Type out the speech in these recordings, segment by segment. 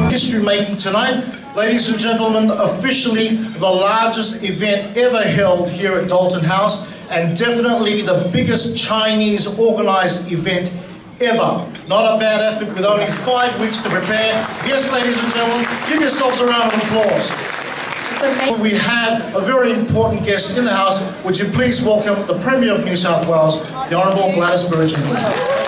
History making tonight, ladies and gentlemen, officially the largest event ever held here at Doltone House, and definitely the biggest Chinese organised event ever. Not a bad effort with only 5 weeks to prepare. Yes, ladies and gentlemen, give yourselves a round of applause. We have a very important guest in the house. Would you please welcome the Premier of New South Wales, the Honourable Gladys Berejiklian.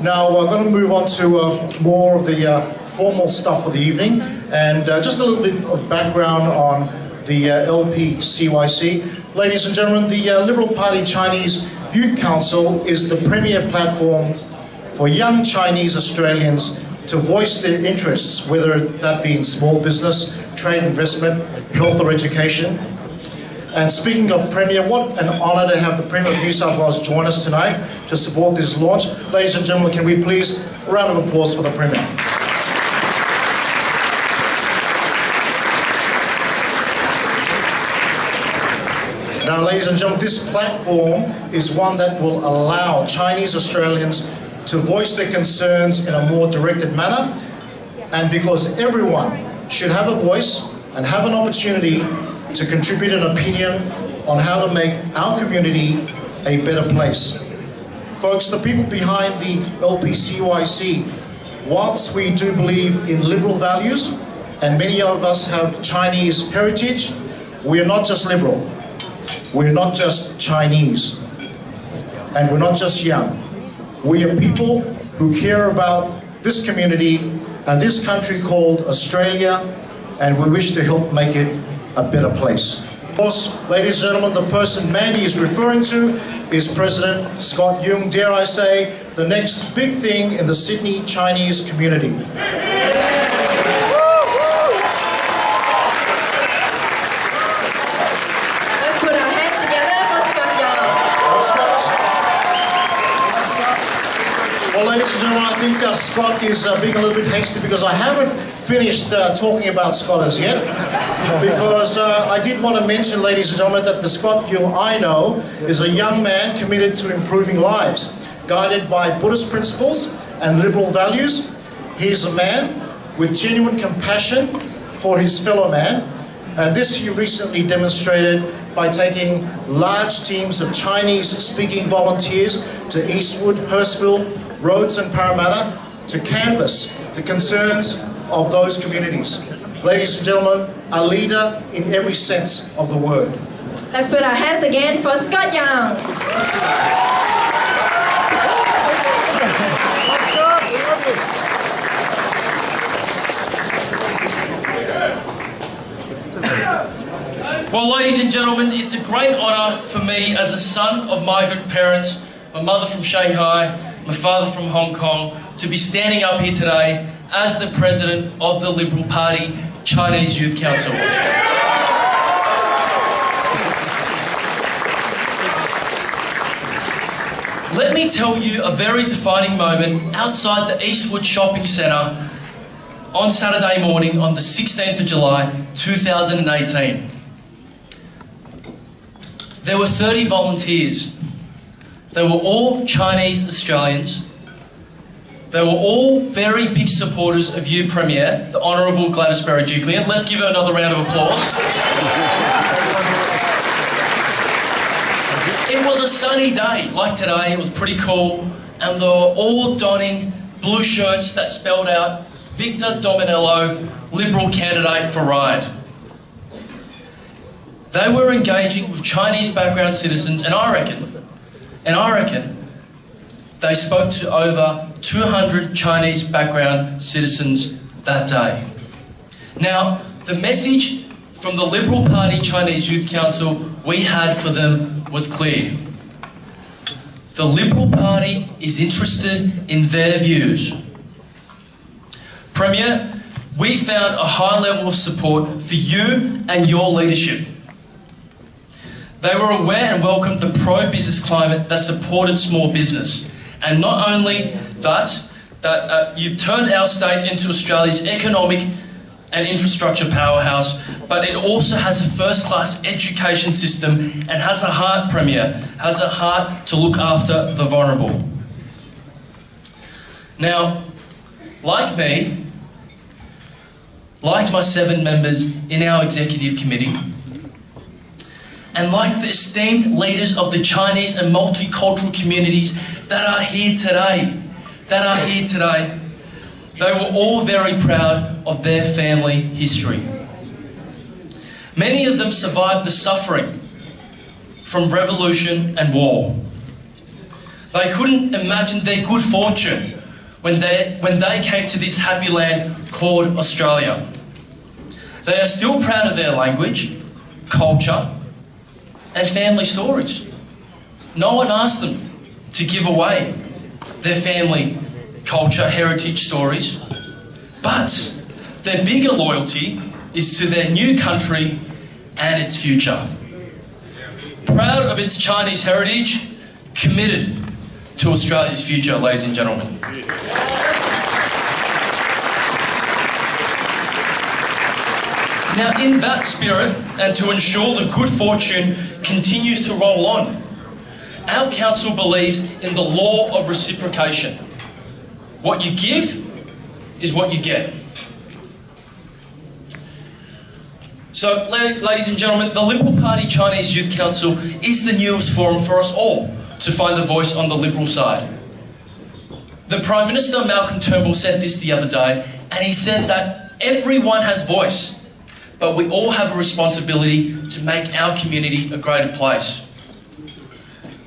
Now we're going to move on to more of the formal stuff for the evening, and just a little bit of background on the Lpcyc. Ladies and gentlemen, the Liberal Party Chinese Youth Council is the premier platform for young Chinese Australians to voice their interests, whether that be in small business, trade, investment, health or education. And speaking of Premier, what an honour to have the Premier of New South Wales join us tonight to support this launch. Ladies and gentlemen, can we please a round of applause for the Premier. Now, ladies and gentlemen, this platform is one that will allow Chinese Australians to voice their concerns in a more directed manner, and because everyone should have a voice and have an opportunity to contribute an opinion on how to make our community a better place. Folks, the people behind the Lpcyc, whilst we do believe in liberal values, and many of us have Chinese heritage, we are not just liberal, we're not just Chinese, and we're not just young. We are people who care about this community and this country called Australia, and we wish to help make it a better place. Of course, ladies and gentlemen, the person Mandy is referring to is President Scott Yung, dare I say, the next big thing in the Sydney Chinese community. Let's put our hands together for Scott Yung. Well, ladies and gentlemen, I think Scott is being a little bit hasty because I haven't finished talking about Scott as yet, because I did want to mention, ladies and gentlemen, that the Scott Yung I know is a young man committed to improving lives, guided by Buddhist principles and liberal values. He's a man with genuine compassion for his fellow man, and this he recently demonstrated by taking large teams of Chinese-speaking volunteers to Eastwood, Hurstville, Rhodes and Parramatta to canvass the concerns of those communities. Ladies and gentlemen, a leader in every sense of the word. Let's put our hands again for Scott Yung. Well, ladies and gentlemen, it's a great honour for me as a son of migrant parents, my mother from Shanghai, my father from Hong Kong, to be standing up here today as the President of the Liberal Party Chinese Youth Council. Let me tell you a very defining moment outside the Eastwood Shopping Centre on Saturday morning on the 16th of July 2018. There were 30 volunteers. They were all Chinese Australians. They were all very big supporters of you, Premier, the Honourable Gladys Berejiklian. Let's give her another round of applause. It was a sunny day, like today. It was pretty cool. And they were all donning blue shirts that spelled out Victor Dominello, Liberal candidate for Ride. They were engaging with Chinese background citizens, and I reckon they spoke to over 200 Chinese background citizens that day. Now, the message from the Liberal Party Chinese Youth Council we had for them was clear. The Liberal Party is interested in their views. Premier, we found a high level of support for you and your leadership. They were aware and welcomed the pro-business climate that supported small business. And not only that, you've turned our state into Australia's economic and infrastructure powerhouse, but it also has a first-class education system and has a heart, Premier, has a heart to look after the vulnerable. Now, like me, like my 7 members in our executive committee, and like the esteemed leaders of the Chinese and multicultural communities that are here today, they were all very proud of their family history. Many of them survived the suffering from revolution and war. They couldn't imagine their good fortune when they came to this happy land called Australia. They are still proud of their language, culture, and family stories. No one asked them to give away their family, culture, heritage stories, but their bigger loyalty is to their new country and its future. Proud of its Chinese heritage, committed to Australia's future, ladies and gentlemen. Now, in that spirit, and to ensure the good fortune continues to roll on, our council believes in the law of reciprocation. What you give is what you get. So, ladies and gentlemen, the Liberal Party Chinese Youth Council is the newest forum for us all to find a voice on the Liberal side. The Prime Minister, Malcolm Turnbull, said this the other day, and he said that everyone has voice, but we all have a responsibility to make our community a greater place.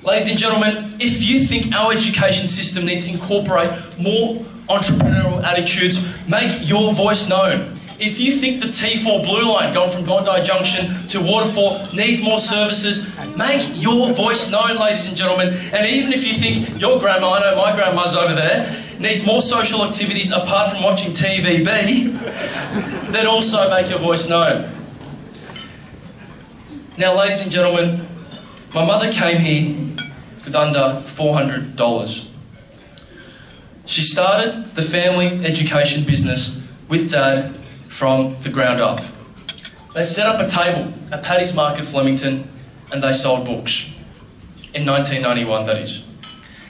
Ladies and gentlemen, if you think our education system needs to incorporate more entrepreneurial attitudes, make your voice known. If you think the T4 Blue Line going from Bondi Junction to Waterfall needs more services, make your voice known, ladies and gentlemen. And even if you think your grandma, I know my grandma's over there, needs more social activities apart from watching TVB, then also make your voice known. Now, ladies and gentlemen, my mother came here with under $400. She started the family education business with Dad from the ground up. They set up a table at Paddy's Market, Flemington, and they sold books. In 1991, that is.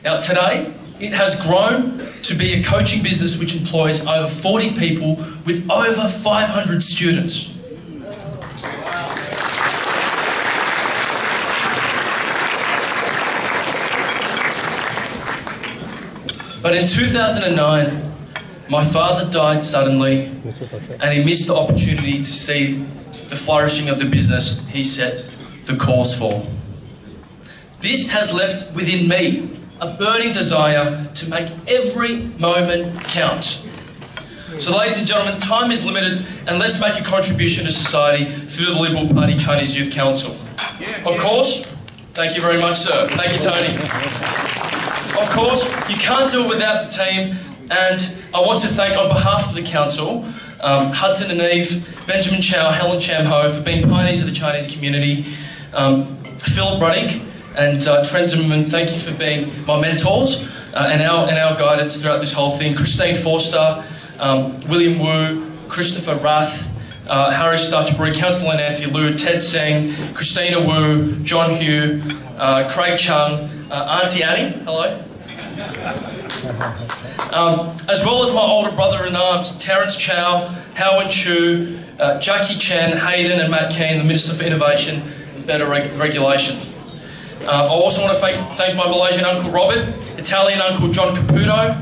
Now, today, it has grown to be a coaching business which employs over 40 people with over 500 students. But in 2009, my father died suddenly, and he missed the opportunity to see the flourishing of the business he set the course for. This has left within me a burning desire to make every moment count. So, ladies and gentlemen, time is limited, and let's make a contribution to society through the Liberal Party Chinese Youth Council. Of course, thank you very much, sir. Thank you, Tony. Of course, you can't do it without the team, and I want to thank, on behalf of the council, Hudson and Eve, Benjamin Chow, Helen Cham Ho for being pioneers of the Chinese community, Philip Ruddock and Trent Zimmerman, thank you for being my mentors and our guidance throughout this whole thing. Christine Forster, William Wu, Christopher Rath, Harry Stutchbury, Councillor Nancy Liu, Ted Seng, Christina Wu, John Hugh, Craig Chung, Auntie Annie, hello. As well as my older brother-in-arms, Terence Chow, Howard Chu, Jackie Chen, Hayden and Matt Keane, the Minister for Innovation and Better Regulation. I also want to thank my Malaysian Uncle Robert, Italian Uncle John Caputo,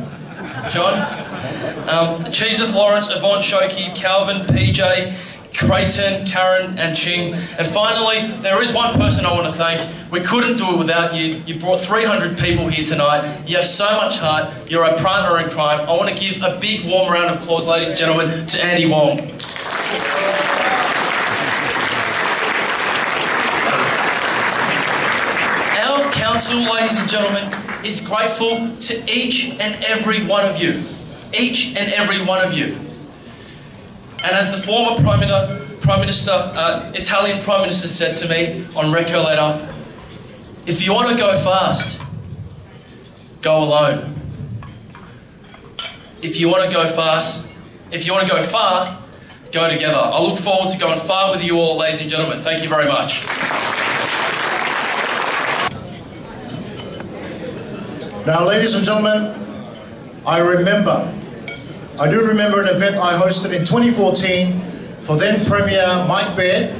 Cheeseth Lawrence, Yvonne Shoki, Calvin, PJ, Creighton, Karen and Ching. And finally, there is one person I want to thank. We couldn't do it without you. You brought 300 people here tonight. You have so much heart. You're a partner in crime. I want to give a big warm round of applause, ladies and gentlemen, to Andy Wong. Our council, ladies and gentlemen, is grateful to each and every one of you. Each and every one of you. And as the former Prime Italian Prime Minister said to me on Recoleta, if you want to go fast, go alone. If you want to go far, go together. I look forward to going far with you all, ladies and gentlemen. Thank you very much. Now, ladies and gentlemen, I do remember an event I hosted in 2014 for then Premier Mike Baird.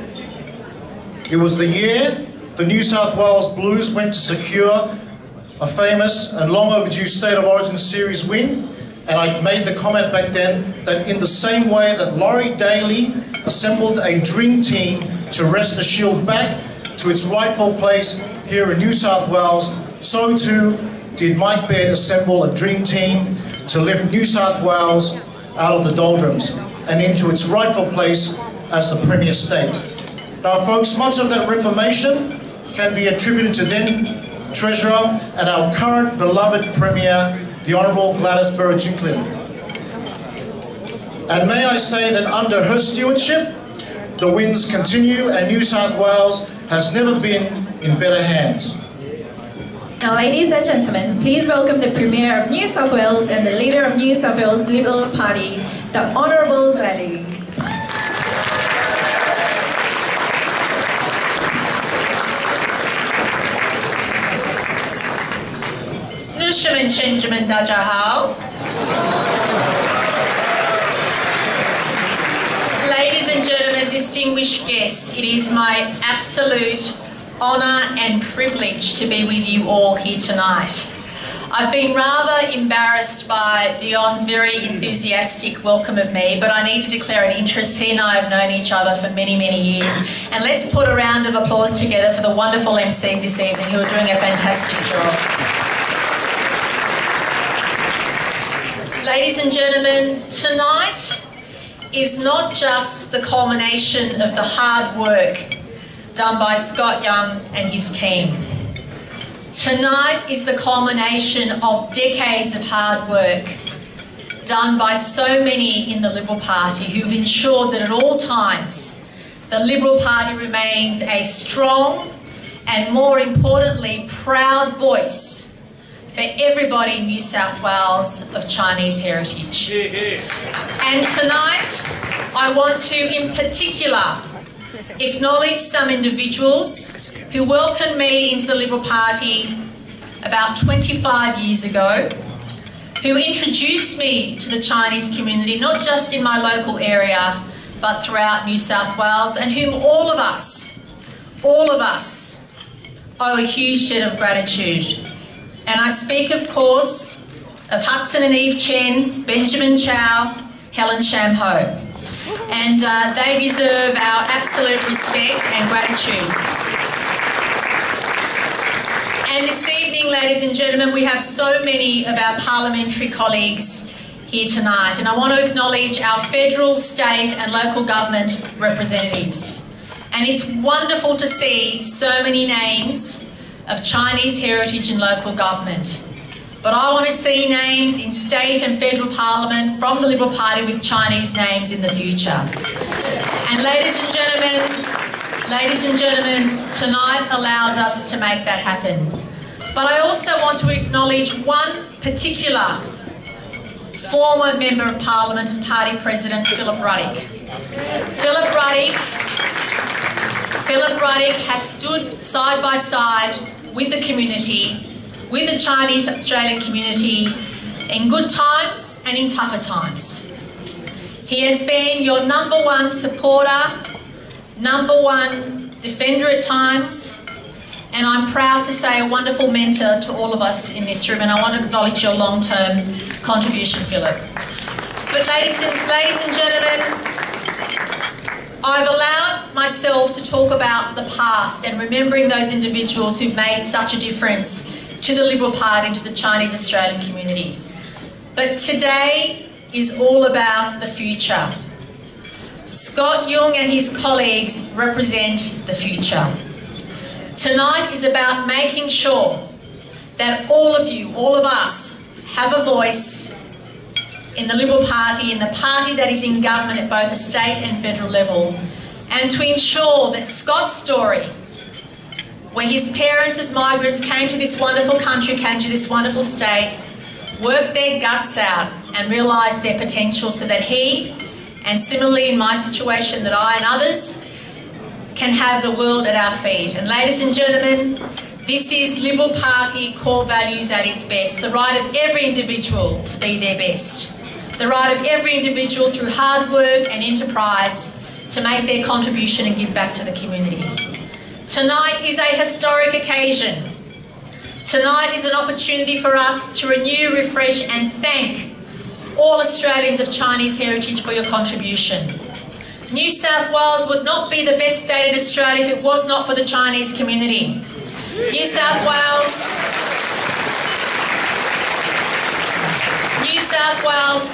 It was the year the New South Wales Blues went to secure a famous and long overdue State of Origin series win, and I made the comment back then that in the same way that Laurie Daly assembled a dream team to wrest the shield back to its rightful place here in New South Wales, so too did Mike Baird assemble a dream team to lift New South Wales out of the doldrums and into its rightful place as the Premier State. Now folks, much of that reformation can be attributed to then Treasurer and our current beloved Premier, the Honourable Gladys Berejiklian. And may I say that under her stewardship, the wins continue and New South Wales has never been in better hands. Now, ladies and gentlemen, please welcome the Premier of New South Wales and the leader of New South Wales Liberal Party, the Honourable Gladys. 女士们、先生们，大家好。Ladies and gentlemen, distinguished guests, it is my absolute honour and privilege to be with you all here tonight. I've been rather embarrassed by Dion's very enthusiastic welcome of me, but I need to declare an interest. He and I have known each other for many, many years. And let's put a round of applause together for the wonderful MCs this evening who are doing a fantastic job. Ladies and gentlemen, tonight is not just the culmination of the hard work done by Scott Young and his team. Tonight is the culmination of decades of hard work done by so many in the Liberal Party who've ensured that at all times the Liberal Party remains a strong and, more importantly, proud voice for everybody in New South Wales of Chinese heritage. And tonight I want to in particular acknowledge some individuals who welcomed me into the Liberal Party about 25 years ago, who introduced me to the Chinese community, not just in my local area, but throughout New South Wales, and whom all of us owe a huge debt of gratitude. And I speak, of course, of Hudson and Eve Chen, Benjamin Chow, Helen Sham Ho. And they deserve our absolute respect and gratitude. And this evening, ladies and gentlemen, we have so many of our parliamentary colleagues here tonight. And I want to acknowledge our federal, state and local government representatives. And it's wonderful to see so many names of Chinese heritage in local government. But I want to see names in state and federal parliament from the Liberal Party with Chinese names in the future. And ladies and gentlemen, tonight allows us to make that happen. But I also want to acknowledge one particular former Member of Parliament and Party President, Philip Ruddock. Philip Ruddock has stood side by side with the community, with the Chinese Australian community, in good times and in tougher times. He has been your number one supporter, number one defender at times, and I'm proud to say a wonderful mentor to all of us in this room, and I want to acknowledge your long-term contribution, Philip. But ladies and gentlemen, I've allowed myself to talk about the past and remembering those individuals who've made such a difference to the Liberal Party and to the Chinese Australian community. But today is all about the future. Scott Young and his colleagues represent the future. Tonight is about making sure that all of you, all of us, have a voice in the Liberal Party, in the party that is in government at both a state and federal level, and to ensure that Scott's story, where his parents as migrants came to this wonderful country, came to this wonderful state, worked their guts out and realised their potential so that he, and similarly in my situation that I and others, can have the world at our feet. And ladies and gentlemen, this is Liberal Party core values at its best. The right of every individual to be their best. The right of every individual through hard work and enterprise to make their contribution and give back to the community. Tonight is a historic occasion. Tonight is an opportunity for us to renew, refresh and thank all Australians of Chinese heritage for your contribution. New South Wales would not be the best state in Australia if it was not for the Chinese community. New South Wales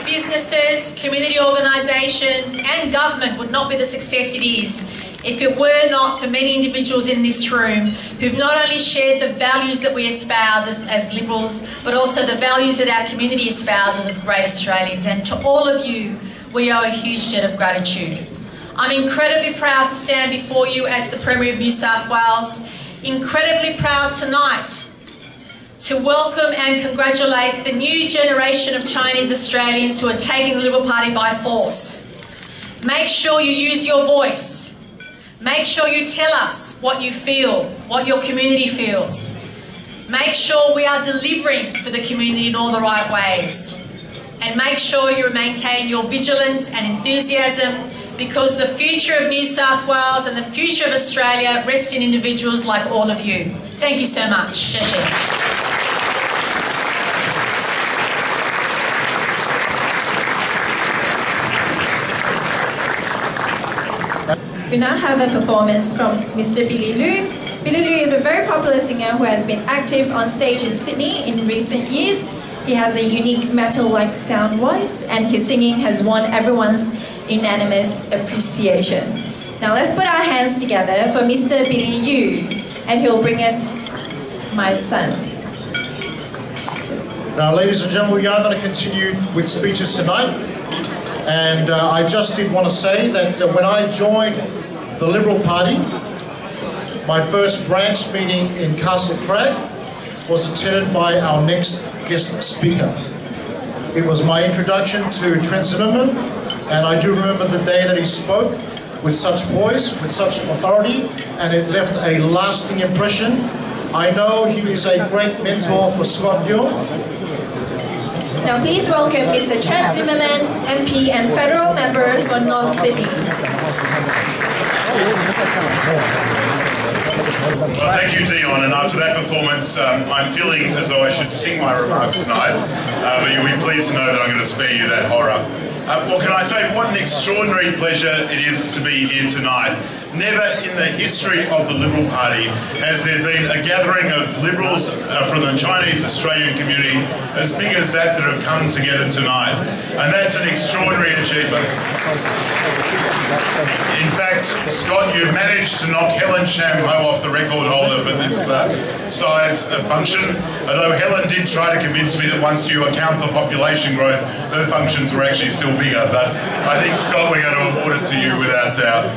businesses, community organisations and government would not be the success it is if it were not for many individuals in this room who've not only shared the values that we espouse as Liberals, but also the values that our community espouses as great Australians. And to all of you, we owe a huge debt of gratitude. I'm incredibly proud to stand before you as the Premier of New South Wales, incredibly proud tonight to welcome and congratulate the new generation of Chinese Australians who are taking the Liberal Party by force. Make sure you use your voice. Make sure you tell us what you feel, what your community feels. Make sure we are delivering for the community in all the right ways. And make sure you maintain your vigilance and enthusiasm, because the future of New South Wales and the future of Australia rests in individuals like all of you. Thank you so much. We now have a performance from Mr. Billy Liu. Billy Liu is a very popular singer who has been active on stage in Sydney in recent years. He has a unique metal-like sound voice and his singing has won everyone's unanimous appreciation. Now let's put our hands together for Mr. Billy Liu and he'll bring us My Son. Now, ladies and gentlemen, we are going to continue with speeches tonight. And I just did want to say that when I joined the Liberal Party, my first branch meeting in Castle Crag was attended by our next guest speaker. It was my introduction to Trent Zimmerman, and I do remember the day that he spoke with such poise, with such authority, and it left a lasting impression. I know he is a great mentor for Scott Young. Now please welcome Mr. Trent Zimmerman, MP and Federal Member for North Sydney. Well, thank you, Dion, and after that performance, I'm feeling as though I should sing my remarks tonight, but you'll be pleased to know that I'm going to spare you that horror. What can I say? What an extraordinary pleasure it is to be here tonight. Never in the history of the Liberal Party has there been a gathering of Liberals from the Chinese Australian community as big as that have come together tonight. And that's an extraordinary achievement. In fact, Scott, you managed to knock Helen Shamho off the record holder for this size function, although Helen did try to convince me that once you account for population growth, her functions were actually still bigger. But I think, Scott, we're going to award it to you without doubt.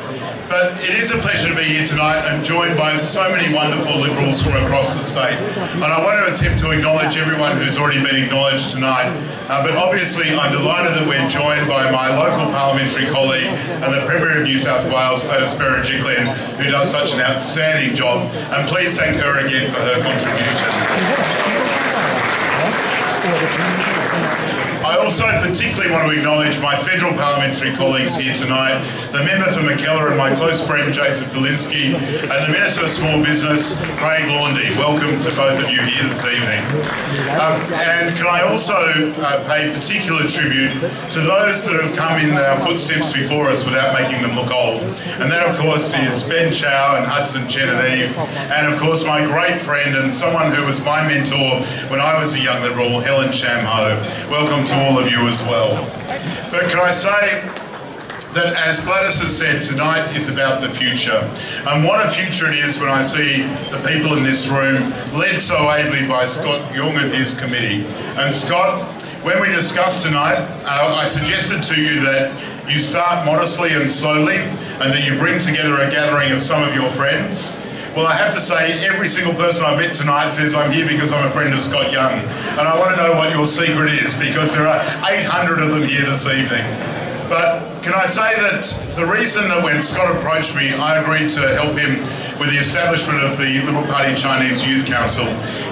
But it is a pleasure to be here tonight. I'm joined by so many wonderful Liberals from across the state. And I want to attempt to acknowledge everyone who's already been acknowledged tonight. But obviously, I'm delighted that we're joined by my local parliamentary colleague and the Premier of New South Wales, Gladys Berejiklian, who does such an outstanding job. And please thank her again for her contribution. I also particularly want to acknowledge my federal parliamentary colleagues here tonight, the member for McKellar and my close friend Jason Filinski, and the Minister for Small Business, Craig Laundy. Welcome to both of you here this evening. And can I also pay particular tribute to those that have come in our footsteps before us without making them look old. And that, of course, is Ben Chow and Hudson Genevieve, and of course my great friend and someone who was my mentor when I was a young Liberal, Helen Shamho. Welcome to all of you as well. But can I say that, as Gladys has said, tonight is about the future. And what a future it is when I see the people in this room led so ably by Scott Young and his committee. And Scott, when we discussed tonight, I suggested to you that you start modestly and slowly, and that you bring together a gathering of some of your friends. Well, I have to say, every single person I met tonight says I'm here because I'm a friend of Scott Young. And I want to know what your secret is, because there are 800 of them here this evening. But can I say that the reason that when Scott approached me, I agreed to help him with the establishment of the Liberal Party Chinese Youth Council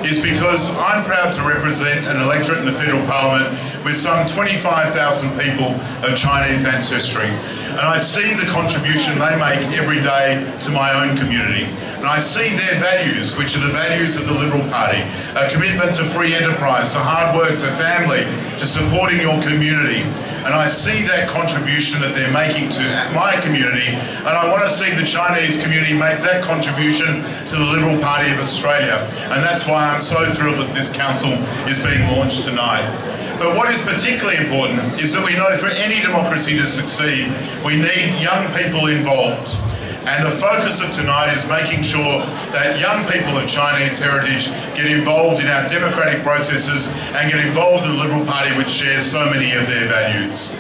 is because I'm proud to represent an electorate in the federal parliament with some 25,000 people of Chinese ancestry. And I see the contribution they make every day to my own community. And I see their values, which are the values of the Liberal Party, a commitment to free enterprise, to hard work, to family, to supporting your community. And I see that contribution that they're making to my community, and I want to see the Chinese community make that contribution to the Liberal Party of Australia. And that's why I'm so thrilled that this council is being launched tonight. But what is particularly important is that we know for any democracy to succeed, we need young people involved. And the focus of tonight is making sure that young people of Chinese heritage get involved in our democratic processes and get involved in the Liberal Party, which shares so many of their values.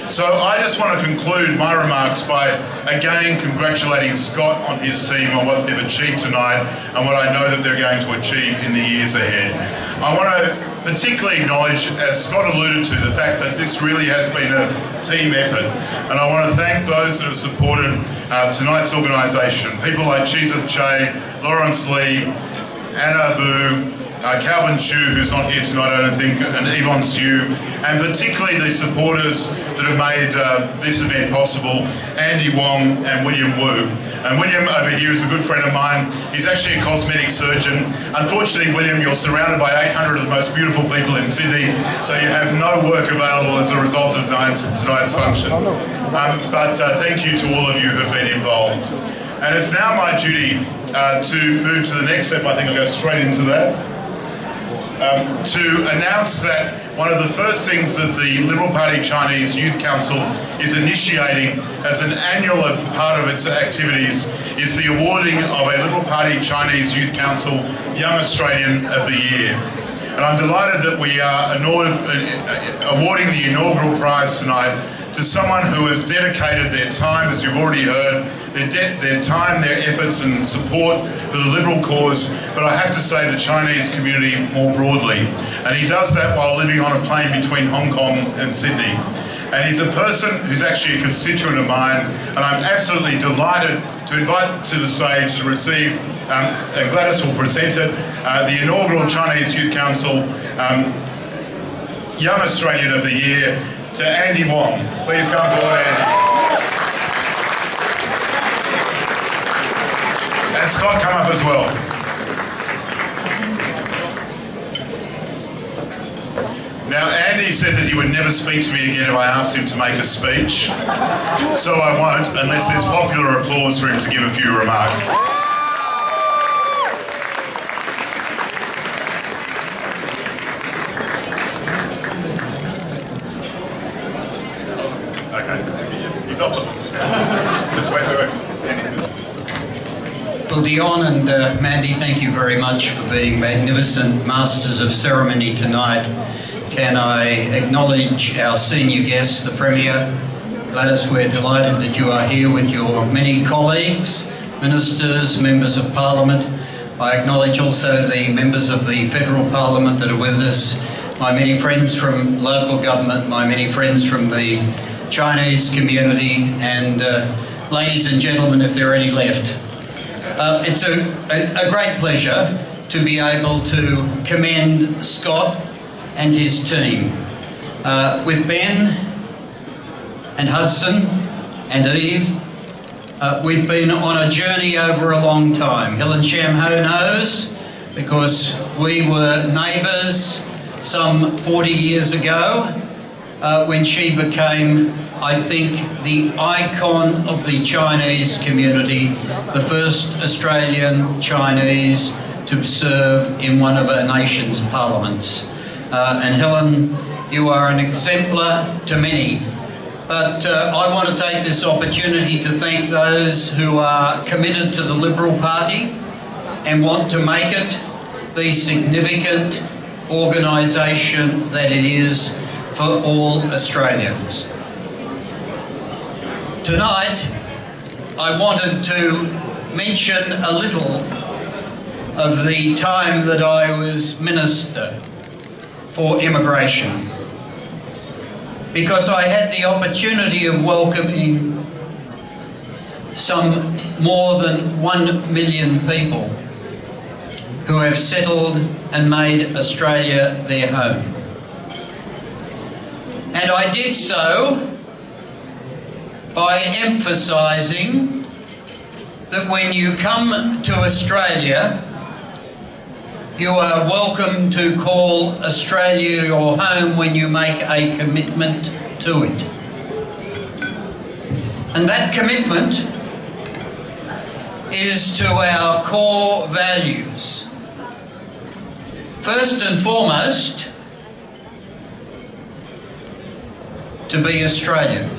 So I just want to conclude my remarks by again congratulating Scott on his team on what they've achieved tonight and what I know that they're going to achieve in the years ahead. I want to particularly acknowledge, as Scott alluded to, the fact that this really has been a team effort. And I want to thank those that have supported tonight's organisation. People like Chizith Che, Lawrence Lee, Anna Vu, Calvin Chu, who's not here tonight, I don't think, and Yvonne Sue, and particularly the supporters that have made this event possible, Andy Wong and William Wu. And William over here is a good friend of mine. He's actually a cosmetic surgeon. Unfortunately, William, you're surrounded by 800 of the most beautiful people in Sydney, so you have no work available as a result of tonight's function. But thank you to all of you who have been involved. And it's now my duty to move to the next step. I think I'll go straight into that. To announce that one of the first things that the Liberal Party Chinese Youth Council is initiating as an annual part of its activities is the awarding of a Liberal Party Chinese Youth Council Young Australian of the Year. And I'm delighted that we are awarding the inaugural prize tonight to someone who has dedicated their time, as you've already heard, their time, their efforts and support for the Liberal cause, but I have to say the Chinese community more broadly. And he does that while living on a plane between Hong Kong and Sydney. And he's a person who's actually a constituent of mine, and I'm absolutely delighted to invite to the stage to receive, and Gladys will present it, the inaugural Chinese Youth Council Young Australian of the Year, to Andy Wong. Please come forward, Andy. And Scott, come up as well. Now, Andy said that he would never speak to me again if I asked him to make a speech. So I won't, unless there's popular applause for him to give a few remarks. He's off them. Just wait. Well, Dion and Mandy, thank you very much for being magnificent masters of ceremony tonight. Can I acknowledge our senior guest, the Premier? Gladys, we're delighted that you are here with your many colleagues, ministers, members of Parliament. I acknowledge also the members of the Federal Parliament that are with us, my many friends from local government, my many friends from the Chinese community, and ladies and gentlemen, if there are any left. It's a great pleasure to be able to commend Scott and his team. With Ben and Hudson and Eve, we've been on a journey over a long time. Helen Shamho knows, because we were neighbours some 40 years ago when she became, I think, the icon of the Chinese community, the first Australian Chinese to serve in one of our nation's parliaments. And Helen, you are an exemplar to many. But I want to take this opportunity to thank those who are committed to the Liberal Party and want to make it the significant organisation that it is for all Australians. Tonight, I wanted to mention a little of the time that I was Minister for Immigration, because I had the opportunity of welcoming some more than 1 million people who have settled and made Australia their home. And I did so by emphasising that when you come to Australia, you are welcome to call Australia your home when you make a commitment to it. And that commitment is to our core values. First and foremost, to be Australian.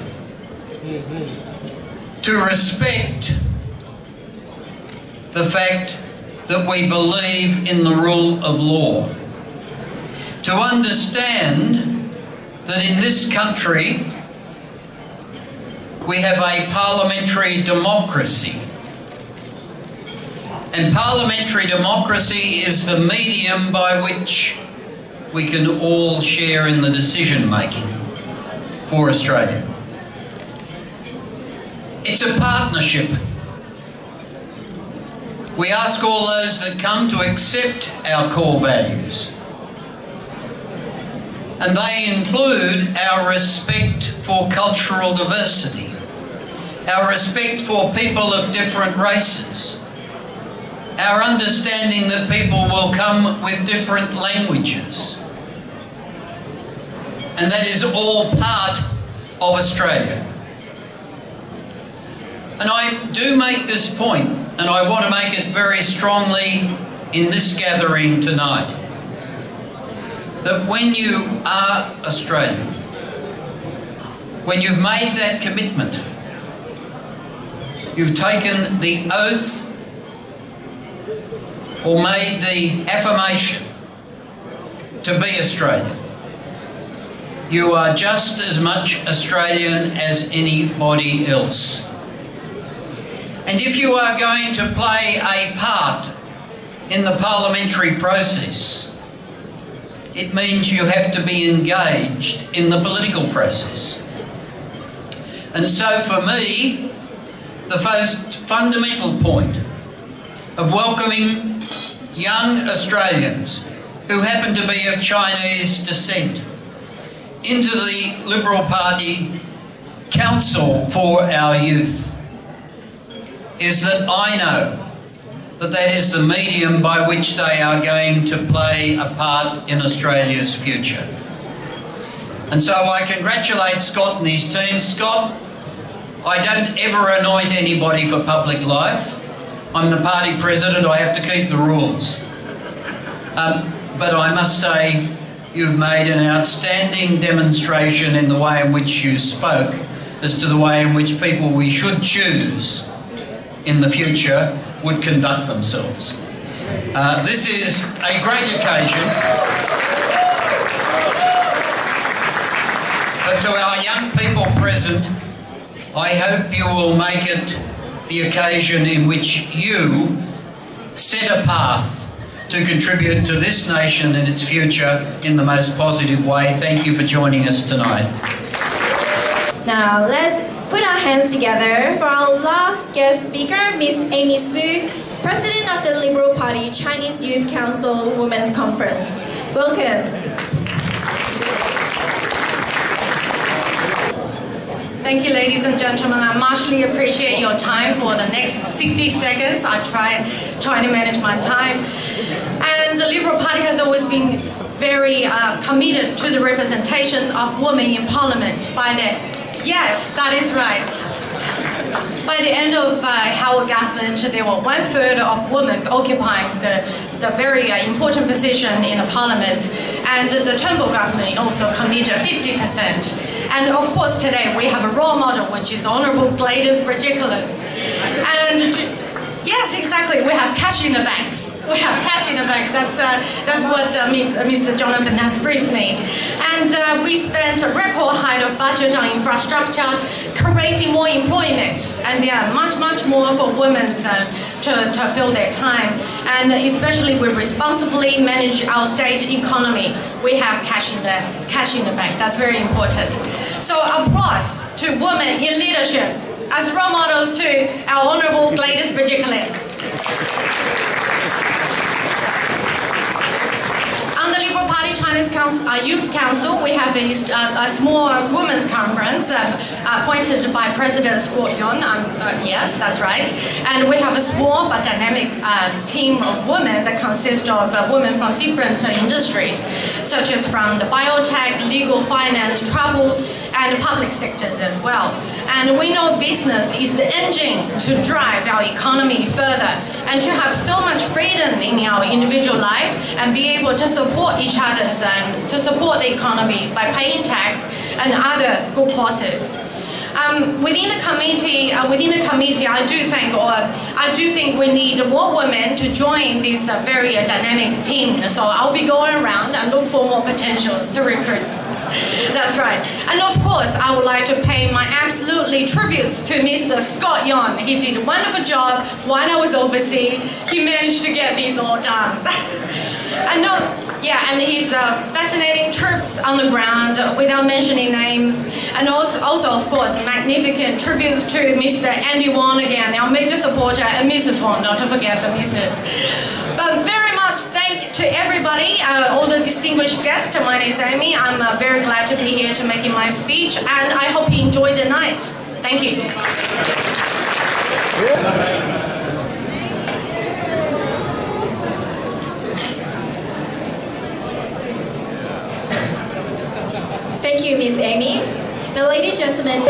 To respect the fact that we believe in the rule of law. To understand that in this country we have a parliamentary democracy. And parliamentary democracy is the medium by which we can all share in the decision making for Australia. It's a partnership. We ask all those that come to accept our core values. And they include our respect for cultural diversity, our respect for people of different races, our understanding that people will come with different languages. And that is all part of Australia. And I do make this point, and I want to make it very strongly in this gathering tonight, that when you are Australian, when you've made that commitment, you've taken the oath or made the affirmation to be Australian, you are just as much Australian as anybody else. And if you are going to play a part in the parliamentary process, it means you have to be engaged in the political process. And so for me, the most fundamental point of welcoming young Australians who happen to be of Chinese descent into the Liberal Party Council for our youth is that I know that that is the medium by which they are going to play a part in Australia's future. And so I congratulate Scott and his team. Scott, I don't ever anoint anybody for public life. I'm the party president, I have to keep the rules. But I must say, you've made an outstanding demonstration in the way in which you spoke as to the way in which people we should choose in the future would conduct themselves. This is a great occasion. But to our young people present, I hope you will make it the occasion in which you set a path to contribute to this nation and its future in the most positive way. Thank you for joining us tonight. Now let's put our hands together for our last guest speaker, Ms. Amy Su, President of the Liberal Party Chinese Youth Council Women's Conference. Welcome. Thank you, ladies and gentlemen. I muchly appreciate your time for the next 60 seconds. I try to manage my time. And the Liberal Party has always been very committed to the representation of women in Parliament. Yes, that is right. By the end of Howard government, there were 1/3 of women occupies the very important position in the Parliament, and the Turnbull government also committed 50%. And of course, today we have a role model, which is Honourable Gladys Berejiklian. And yes, exactly, we have cash in the bank. We have cash in the bank. That's what Mr. Jonathan has briefed me. And we spent a record high of budget on infrastructure, creating more employment. And there are much more for women to fill their time. And especially we responsibly manage our state economy. We have cash in the bank. That's very important. So applause to women in leadership as role models to our Honourable Gladys Berejiklian. On the Liberal Party Chinese Youth Council, we have a small women's conference appointed by President Scott Yon. Yes, that's right. And we have a small but dynamic team of women that consists of women from different industries, such as from the biotech, legal, finance, travel, and public sectors as well. And we know business is the engine to drive our economy further and to have so much freedom in our individual life and be able to support each other's and to support the economy by paying tax and other good causes. Within the committee, I do think we need more women to join this very dynamic team. So I'll be going around and look for more potentials to recruit. That's right. And of course, I would like to pay my absolutely tributes to Mr. Scott Yon. He did a wonderful job while I was overseas. He managed to get this all done. And his fascinating trips on the ground without mentioning names. And also of course, magnificent tributes to Mr. Andy Wong again, our major supporter, and Mrs. Wong, not to forget the Mrs. But very much thank to everybody, all the distinguished guests. My name is Amy. I'm very glad to be here to making my speech, and I hope you enjoyed the night. Thank you. Thank you, Miss Amy. Now, ladies and gentlemen.